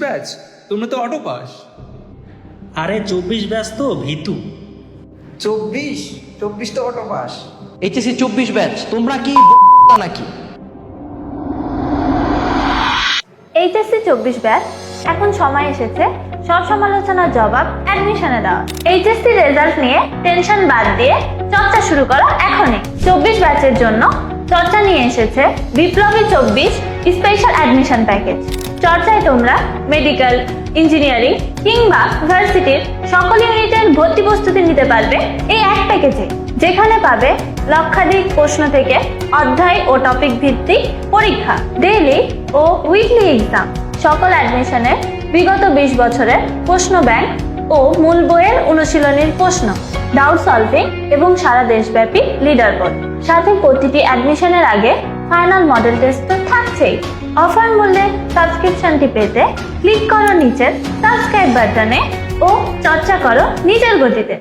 Batch? তোমরা তো auto pass. আরে 24 ব্যাচ তো ভিতু। 24 তো অটো পাস। এইচএসসি 24 ব্যাচ, তোমরা কি নাকি? এইচএসসি 24 ব্যাচ, এখন সময় এসেছে সব সমালোচনার জবাব অ্যাডমিশনে দেওয়া। এইচএসসি রেজাল্ট নিয়ে টেনশন বাদ দিয়ে চর্চা শুরু করো এখনই। 24 ব্যাচের জন্য চর্চা নিয়ে এসেছে বিপ্লবী 24 স্পেশাল অ্যাডমিশন প্যাকেজ। চর্চায় তোমরা মেডিকেল, ইঞ্জিনিয়ারিং কিংবা ভার্সিটির সকল ইউনিটের ভর্তি প্রস্তুতি নিতে পারবে এই এক প্যাকেজে, যেখানে পাবে লক্ষাধিক প্রশ্ন থেকে অধ্যায় ও টপিক ভিত্তিক পরীক্ষা, ডেইলি ও উইকলি এক্সাম, সকল অ্যাডমিশনের বিগত 20 বছরের প্রশ্ন ব্যাংক ও মূল বইয়ের অনুশীলনীর প্রশ্ন, ডাউট সলভিং এবং সারা দেশব্যাপী লিডার বোর্ড। সাথে প্রতিটি অ্যাডমিশনের আগে ফাইনাল মডেল টেস্ট তো থাকছেই। অফার মূল্যে সাবস্ক্রিপশনটি পেতে ক্লিক করো নিচের সাবস্ক্রাইব বাটনে ও চর্চা করো নিজের গতিতে।